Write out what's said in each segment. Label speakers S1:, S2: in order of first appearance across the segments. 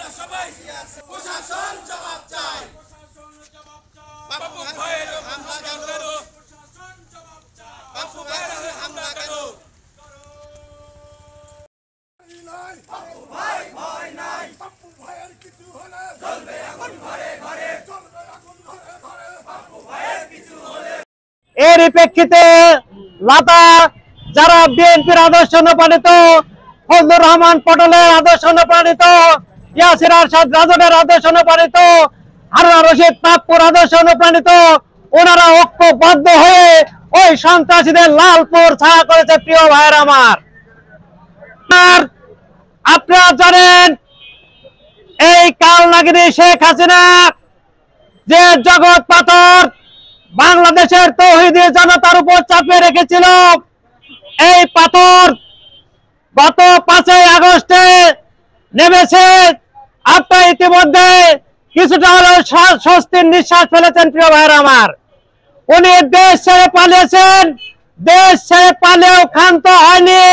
S1: প্রশাসন জবাব চায়। বাপু ভাইয়ের হামলা কেন? বাপু ভাইয়ের হামলা কেন? বাপু ভাই ভয় নাই। বাপু ভাইয়ের কিছু হলে চলবে আগুন ঘরে ঘরে, চলবে আগুন ঘরে ঘরে। বাপু ভাইয়ের কিছু হলে
S2: এর প্রেক্ষিতে লাতা যারা বিএনপির আদর্শ অনুপ্রাণিত, ফজলুর রহমান পটলের আদর্শ অনুপ্রাণিত, ইয়াসির আরশাদ রাজনের আদর্শ অনুপ্রাণিত, হারুন রশিদ পাপ্পুর আদর্শ অনুপ্রাণিত, ওনারা ঐক্যবদ্ধ হয়ে ওই সন্ত্রাসীদের লালপুর ছায়া করেছে। প্রিয় ভাইয়ের আমার, আপনারা জানেন এই কালনাগিনী শেখ হাসিনা যে জগৎ পাথর বাংলাদেশের তৌহিদি জনতার উপর চাপিয়ে রেখেছিল, এই পাথর গত 5ই আগস্টে নেমেছে। আপনারা ইতিমধ্যে কিছুটা হলেও স্বস্তির নিঃশ্বাস ফেলেছেন। প্রিয় ভাইয়ের আমার, উনি দেশ ছেড়ে পালিয়েছেন, দেশ ছেড়ে পালিয়েও ক্ষান্ত হয়নি।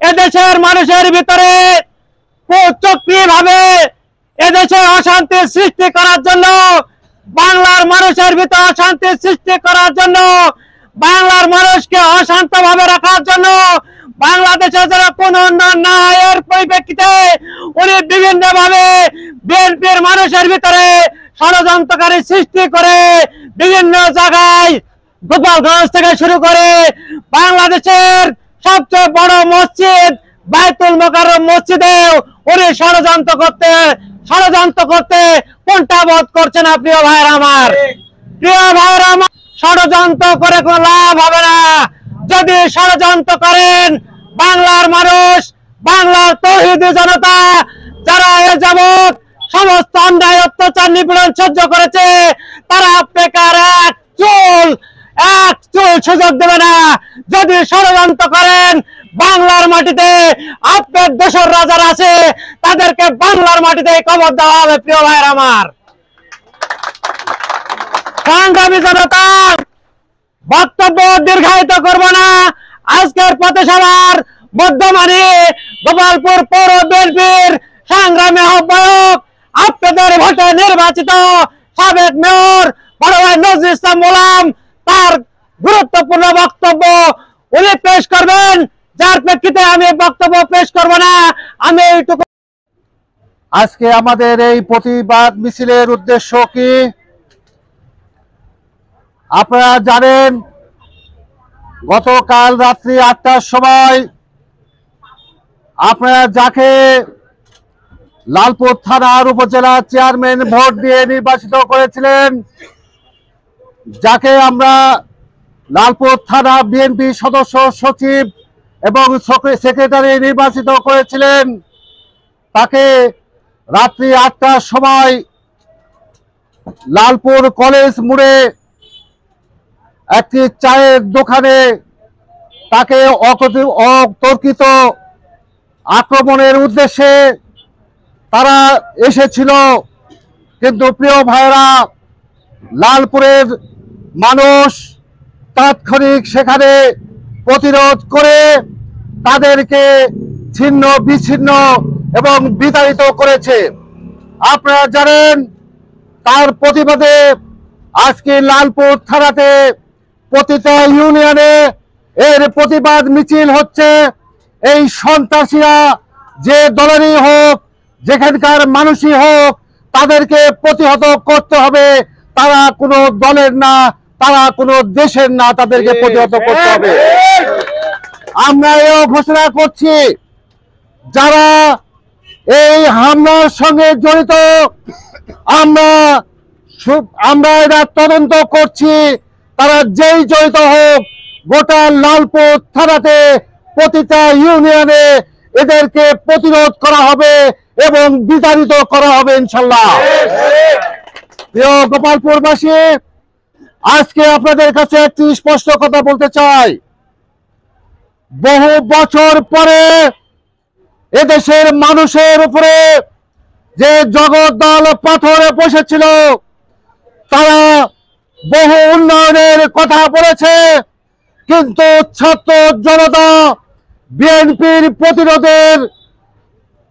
S2: এদেশের মানুষের ভিতরে চক্রী ভাবে এদেশে অশান্তি সৃষ্টি করার জন্য, বাংলার মানুষের ভিতরে অশান্তি সৃষ্টি করার জন্য, বাংলার মানুষকে অশান্ত ভাবে রাখার জন্য, বাংলাদেশে যারা কোন উন্নয়ন না হয় এর পরিপ্রেক্ষিতে উনি বিভিন্ন ভাবে বিএনপির মানুষের ভিতরে ষড়যন্ত্রকারী সৃষ্টি করে বিভিন্ন জায়গায় গোপালগঞ্জ থেকে শুরু করে বাংলাদেশের সবচেয়ে বড় মসজিদ বাইতুল মোকাররম মসজিদেও উনি ষড়যন্ত্র করতে কোনটা বোধ করছে না। প্রিয় ভাইয়ের আমার, প্রিয় ভাইয়ের আমার, ষড়যন্ত্র করে কোনো লাভ হবে না। যদি ষড়যন্ত্র করেন, বাংলার মানুষ, বাংলার তৌহিদি জনতা যারা এ যাবৎ সমস্ত অন্যায় অত্যাচার নিপীড়ন সহ্য করেছে, তারা আপনাকে আর এক চুল সুযোগ দেবে না। যদি ষড়যন্ত্র করেন, বাংলার মাটিতে আপনার দেশের রাজারা আছে, তাদেরকে বাংলার মাটিতে কবর দেওয়া হবে। প্রিয় ভাইয়ের আমার, সংগ্রামী জনতা, বক্তব্য দীর্ঘায়িত করব না। আজকের পথসভার মধ্যমানে গোপালপুর পৌর বিএনপির সংগ্রামী আহ্বায়ক, আপনাদের ভোটে নির্বাচিত সাবেক মেয়র বড় ভাই নজরুল ইসলাম মোলাম তার গুরুত্বপূর্ণ বক্তব্য উনি পেশ করবেন, যার প্রেক্ষিতে আমি বক্তব্য পেশ করব না। আমি এইটুকু।
S3: আজকে আমাদের এই প্রতিবাদ মিছিলের উদ্দেশ্য কি আপনারা জানেন। গতকাল রাত্রি 8টার সময় আপনারা যাকে লালপুর থানার উপজেলা চেয়ারম্যান ভোট দিয়ে নির্বাচিত করেছিলেন, যাকে আমরা লালপুর থানা বিএনপি সদস্য সচিব এবং সেক্রেটারি নির্বাচিত করেছিলেন, তাকে রাত্রি 8টার সময় লালপুর কলেজ মোড়ে একটি চায়ের দোকানে তাকে অতর্কিত আক্রমণের উদ্দেশ্যে তারা এসেছিল। কিন্তু প্রিয় ভাইরা, লালপুরের মানুষ তাৎক্ষণিক সেখানে প্রতিরোধ করে তাদেরকে ছিন্ন বিচ্ছিন্ন এবং বিতাড়িত করেছে। আপনারা জানেন, তার প্রতিবাদে আজকে লালপুর থানাতে প্রতিটা ইউনিয়নে এর প্রতিবাদ মিছিল হচ্ছে। এই সন্ত্রাসীরা যে দলেরই হোক, যেখানকার মানুষই হোক, তাদেরকে প্রতিহত করতে হবে। তারা কোনো দলের না, তারা কোনো দেশের না, তাদেরকে প্রতিহত করতে হবে। আমরা এও ঘোষণা করছি, যারা এই হামলার সঙ্গে জড়িত, আমরা এরা তদন্ত করছি। তারা যেই জড়িত হোক, গোটা লালপুর থানাতে প্রতিটা ইউনিয়নে এদেরকে প্রতিরোধ করা হবে এবং বিতাড়িত করা হবে ইনশাল্লাহ। প্রিয় গোপালপুরবাসী, আজকে আপনাদের কাছে একটি স্পষ্ট কথা বলতে চাই। বহু বছর পরে এদেশের মানুষের উপরে যে জগদ্দল পাথরে বসেছিল, তারা বহু উন্নয়নের কথা বলেছে, কিন্তু ছাত্র জনতা বিএনপির প্রতিরোধের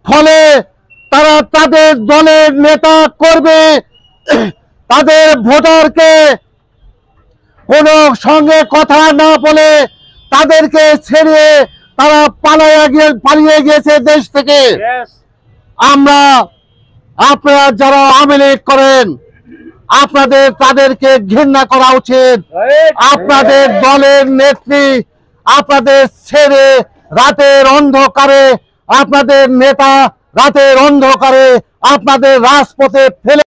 S3: ফলে তারা তাদের দলের নেতা করবে, তাদের ভোটারকে কোনো সঙ্গে কথা না বলে তাদেরকে ছেড়ে তারা পালিয়ে গিয়েছে দেশ থেকে। আমরা আপনারা যারা আওয়ামী লীগ করেন তাদেরকে ঘৃণা করা উচিত। আপনাদের দলের নেত্রী আপনাদের ছেড়ে রাতের অন্ধকারে, আপনাদের নেতা রাতের অন্ধকারে আপনাদের রাজপথে ফেলে